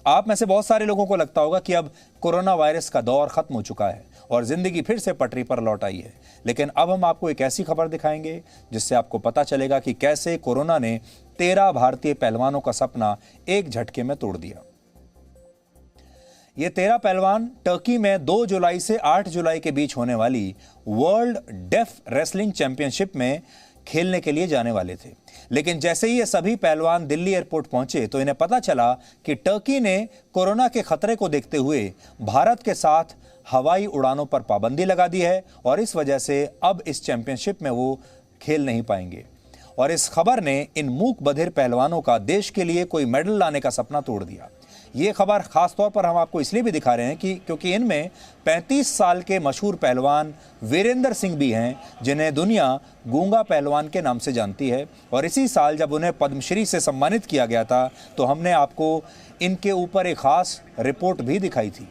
आप में से बहुत सारे लोगों को लगता होगा कि अब कोरोना वायरस का दौर खत्म हो चुका है और जिंदगी फिर से पटरी पर लौट आई है। लेकिन अब हम आपको एक ऐसी खबर दिखाएंगे जिससे आपको पता चलेगा कि कैसे कोरोना ने 13 भारतीय पहलवानों का सपना एक झटके में तोड़ दिया। ये 13 पहलवान टर्की में 2 जुलाई से 8 जुलाई के बीच होने वाली वर्ल्ड डेफ रेसलिंग चैंपियनशिप में खेलने के लिए जाने वाले थे। लेकिन जैसे ही ये सभी पहलवान दिल्ली एयरपोर्ट पहुंचे तो इन्हें पता चला कि टर्की ने कोरोना के खतरे को देखते हुए भारत के साथ हवाई उड़ानों पर पाबंदी लगा दी है और इस वजह से अब इस चैंपियनशिप में वो खेल नहीं पाएंगे। और इस खबर ने इन मूक बधिर पहलवानों का देश के लिए कोई मेडल लाने का सपना तोड़ दिया। ये खबर खास तौर पर हम आपको इसलिए भी दिखा रहे हैं कि क्योंकि इनमें 35 साल के मशहूर पहलवान वीरेंद्र सिंह भी हैं, जिन्हें दुनिया गूंगा पहलवान के नाम से जानती है। और इसी साल जब उन्हें पद्मश्री से सम्मानित किया गया था तो हमने आपको इनके ऊपर एक खास रिपोर्ट भी दिखाई थी।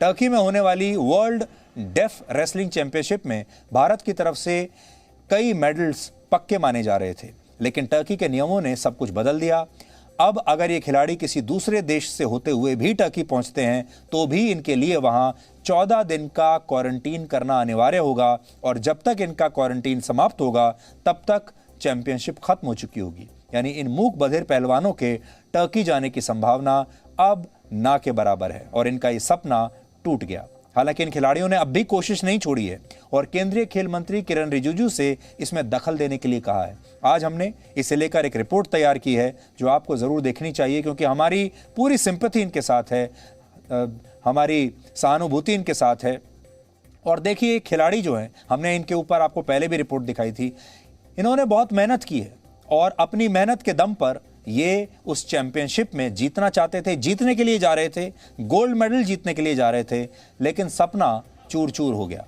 टर्की में होने वाली वर्ल्ड डेफ रेसलिंग चैंपियनशिप में भारत की तरफ से कई मेडल्स पक्के माने जा रहे थे, लेकिन टर्की के नियमों ने सब कुछ बदल दिया। अब अगर ये खिलाड़ी किसी दूसरे देश से होते हुए भी टर्की पहुंचते हैं तो भी इनके लिए वहां 14 दिन का क्वारंटीन करना अनिवार्य होगा और जब तक इनका क्वारंटीन समाप्त होगा तब तक चैंपियनशिप खत्म हो चुकी होगी। यानी इन मूक बधिर पहलवानों के टर्की जाने की संभावना अब ना के बराबर है और इनका ये सपना टूट गया। हालांकि इन खिलाड़ियों ने अब भी कोशिश नहीं छोड़ी है और केंद्रीय खेल मंत्री किरण रिजिजू से इसमें दखल देने के लिए कहा है। आज हमने इसे लेकर एक रिपोर्ट तैयार की है जो आपको जरूर देखनी चाहिए, क्योंकि हमारी पूरी सिंपैथी इनके साथ है, हमारी सहानुभूति इनके साथ है। और देखिए, खिलाड़ी जो हैं, हमने इनके ऊपर आपको पहले भी रिपोर्ट दिखाई थी, इन्होंने बहुत मेहनत की है और अपनी मेहनत के दम पर ये उस चैंपियनशिप में जीतना चाहते थे, जीतने के लिए जा रहे थे, गोल्ड मेडल जीतने के लिए जा रहे थे, लेकिन सपना चूर चूर हो गया।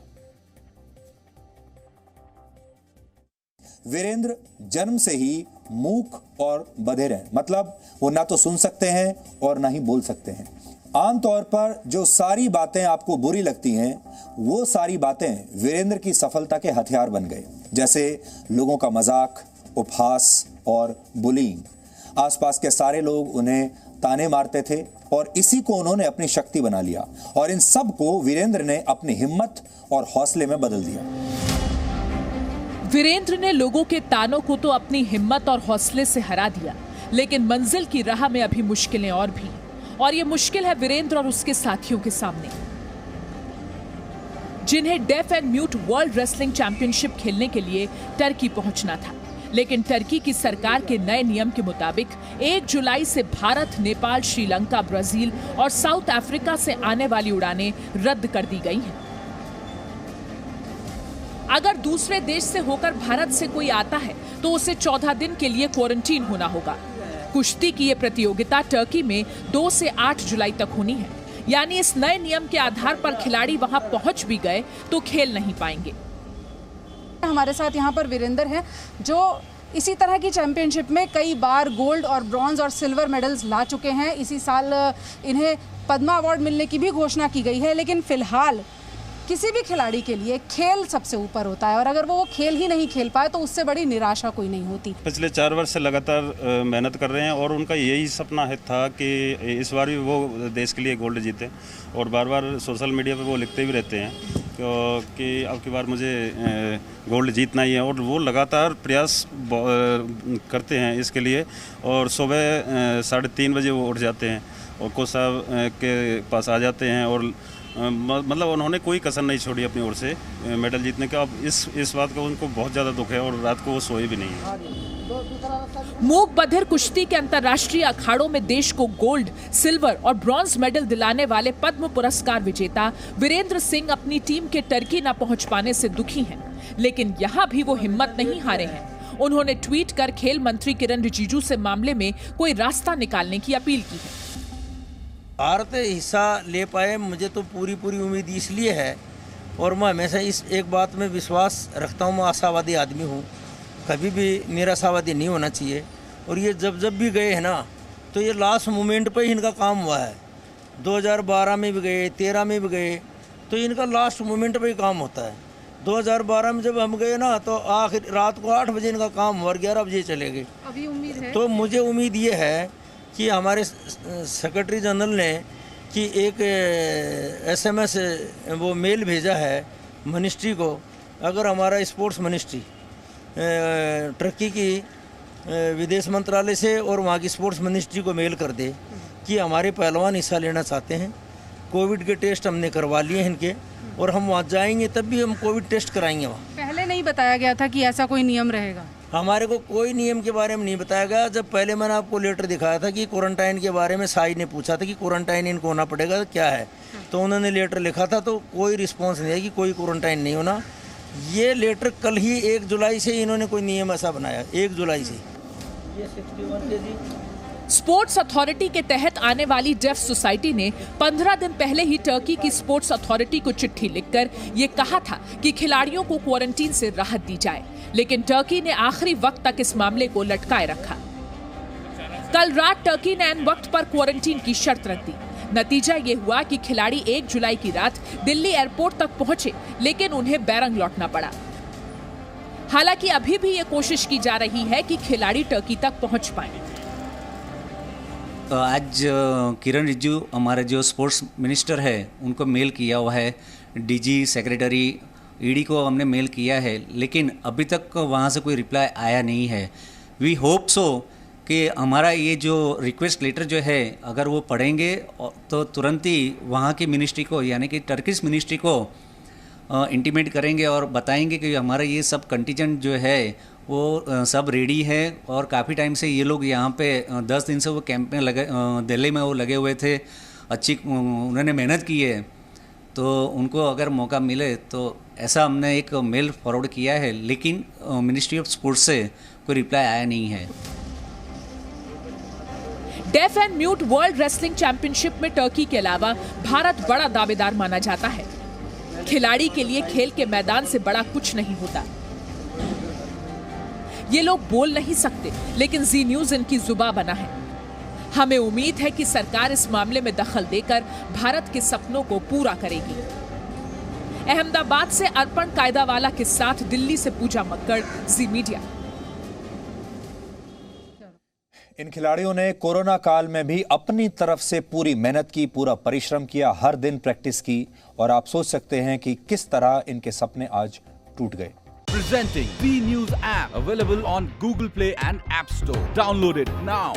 वीरेंद्र जन्म से ही मूक और बधिर हैं, मतलब वो ना तो सुन सकते हैं और ना ही बोल सकते हैं। आमतौर पर जो सारी बातें आपको बुरी लगती हैं वो सारी बातें वीरेंद्र की सफलता के हथियार बन गए, जैसे लोगों का मजाक, उपहास और बुलिंग। आसपास के सारे लोग उन्हें ताने मारते थे और इसी को उन्होंने अपनी शक्ति बना लिया और इन सब को वीरेंद्र ने अपनी हिम्मत और हौसले में बदल दिया। वीरेंद्र ने लोगों के तानों को तो अपनी हिम्मत और हौसले से हरा दिया, लेकिन मंजिल की राह में अभी मुश्किलें और भी, और ये मुश्किल है वीरेंद्र और उसके साथियों के सामने, जिन्हें deaf and mute world wrestling championship खेलने के लिए टर्की पहुंचना था। लेकिन टर्की की सरकार के नए नियम के मुताबिक 1 जुलाई से भारत, नेपाल, श्रीलंका, ब्राजील और साउथ अफ्रीका से आने वाली उड़ानें रद्द कर दी गई हैं। अगर दूसरे देश से होकर भारत से कोई आता है तो उसे 14 दिन के लिए क्वारंटीन होना होगा। कुश्ती की ये प्रतियोगिता टर्की में 2 से 8 जुलाई तक होनी है। यानी इस नए नियम के आधार पर खिलाड़ी वहां पहुंच भी गए तो खेल नहीं पाएंगे। हमारे साथ यहाँ पर वीरेंद्र हैं जो इसी तरह की चैंपियनशिप में कई बार गोल्ड और ब्रॉन्ज और सिल्वर मेडल्स ला चुके हैं। इसी साल इन्हें पद्मा अवार्ड मिलने की भी घोषणा की गई है, लेकिन फिलहाल किसी भी खिलाड़ी के लिए खेल सबसे ऊपर होता है और अगर वो खेल ही नहीं खेल पाए तो उससे बड़ी निराशा कोई नहीं होती। पिछले 4 वर्ष से लगातार मेहनत कर रहे हैं और उनका यही सपना था कि इस बार भी वो देश के लिए गोल्ड जीते और बार बार सोशल मीडिया पे वो लिखते भी रहते हैं कि अब की बार मुझे गोल्ड जीतना ही है और वो लगातार प्रयास करते हैं इसके लिए। और सुबह 3:30 बजे वो उठ जाते हैं और कोच साहब के पास आ जाते हैं और मतलब उन्होंने कोई कसर नहीं छोड़ी अपनी ओर से मेडल जीतने का। अब इस बात का उनको बहुत ज़्यादा दुख है और रात को वो सोए भी नहीं है। मूक बधिर कुश्ती के अंतर्राष्ट्रीय अखाड़ों में देश को गोल्ड, सिल्वर और ब्रॉन्ज मेडल दिलाने वाले पद्म पुरस्कार विजेता वीरेंद्र सिंह अपनी टीम के टर्की न पहुंच पाने से दुखी हैं, लेकिन यहाँ भी वो हिम्मत नहीं हारे हैं। उन्होंने ट्वीट कर खेल मंत्री किरण रिजिजू से मामले में कोई रास्ता निकालने की अपील की है। भारत हिस्सा ले पाए मुझे तो पूरी उम्मीद इसलिए है और मैं हमेशा इस एक बात में विश्वास रखता हूँ, मैं आशावादी आदमी हूँ, कभी भी निराशावादी नहीं होना चाहिए। और ये जब भी गए हैं ना तो ये लास्ट मोमेंट पे ही इनका काम हुआ है। 2012 में भी गए, 13 में भी गए, तो इनका लास्ट मोमेंट पे ही काम होता है। 2012 में जब हम गए ना तो आखिर रात को 8 बजे इनका काम हुआ और 11 बजे चले गए। अभी उम्मीद है तो मुझे उम्मीद ये है कि हमारे सेक्रेटरी जनरल ने कि एक SMS वो मेल भेजा है मिनिस्ट्री को, अगर हमारा स्पोर्ट्स मिनिस्ट्री टर्की की विदेश मंत्रालय से और वहाँ की स्पोर्ट्स मिनिस्ट्री को मेल कर दे कि हमारे पहलवान हिस्सा लेना चाहते हैं, कोविड के टेस्ट हमने करवा लिए हैं इनके, और हम वहाँ जाएंगे तब भी हम कोविड टेस्ट कराएंगे वहाँ। पहले नहीं बताया गया था कि ऐसा कोई नियम रहेगा? हमारे को कोई नियम के बारे में नहीं बताया गया। जब पहले मैंने आपको लेटर दिखाया था कि क्वारंटाइन के बारे में साई ने पूछा था कि क्वारंटाइन इनको होना पड़ेगा क्या है, तो उन्होंने लेटर लिखा था, तो कोई रिस्पॉन्स नहीं है कि कोई क्वारंटाइन नहीं होना। ये लेटर कल ही 1 जुलाई से इन्होंने कोई नियम ऐसा बनाया, 1 जुलाई से। ये 61 kg स्पोर्ट्स अथॉरिटी के तहत आने वाली डेफ सोसाइटी ने 15 दिन पहले ही टर्की की स्पोर्ट्स अथॉरिटी को चिट्ठी लिखकर ये कहा था कि खिलाड़ियों को क्वारंटीन से राहत दी जाए, लेकिन टर्की ने आखिरी वक्त तक इस मामले को लटकाए रखा। कल रात टर्की ने एन वक्त पर क्वारंटीन की शर्त रख दी। नतीजा ये हुआ कि खिलाड़ी 1 जुलाई की रात दिल्ली एयरपोर्ट तक पहुंचे, लेकिन उन्हें बैरंग लौटना पड़ा। हालांकि अभी भी ये कोशिश की जा रही है कि खिलाड़ी टर्की तक पहुंच पाए। आज किरण रिजिजू हमारे जो स्पोर्ट्स मिनिस्टर है उनको मेल किया हुआ है, डीजी सेक्रेटरी ईडी को हमने मेल किया है, लेकिन अभी तक वहाँ से कोई रिप्लाई आया नहीं है। वी होप सो कि हमारा ये जो रिक्वेस्ट लेटर जो है अगर वो पढ़ेंगे तो तुरंत ही वहाँ की मिनिस्ट्री को यानी कि टर्किश मिनिस्ट्री को इंटीमेट करेंगे और बताएंगे कि हमारा ये सब कंटीजेंट जो है वो सब रेडी है, और काफ़ी टाइम से ये लोग यहाँ पे 10 दिन से वो कैंप में लगे, दिल्ली में वो लगे हुए थे, अच्छी उन्होंने मेहनत की है, तो उनको अगर मौका मिले तो ऐसा हमने एक मेल फॉरवर्ड किया है, लेकिन मिनिस्ट्री ऑफ स्पोर्ट्स से कोई रिप्लाई आया नहीं है। Deaf and mute world wrestling championship में टर्की के अलावा भारत बड़ा दावेदार माना जाता है। खिलाड़ी के लिए खेल के मैदान से बड़ा कुछ नहीं होता। ये लोग बोल नहीं सकते, लेकिन जी न्यूज इनकी जुबां बना है। हमें उम्मीद है कि सरकार इस मामले में दखल देकर भारत के सपनों को पूरा करेगी। अहमदाबाद से अर्पण कायदावाला के साथ दिल्ली से पूजा मक्कड़, जी मीडिया। इन खिलाड़ियों ने कोरोना काल में भी अपनी तरफ से पूरी मेहनत की, पूरा परिश्रम किया, हर दिन प्रैक्टिस की, और आप सोच सकते हैं कि किस तरह इनके सपने आज टूट गए। Presenting B News app, available on Google Play and App Store. Download it now.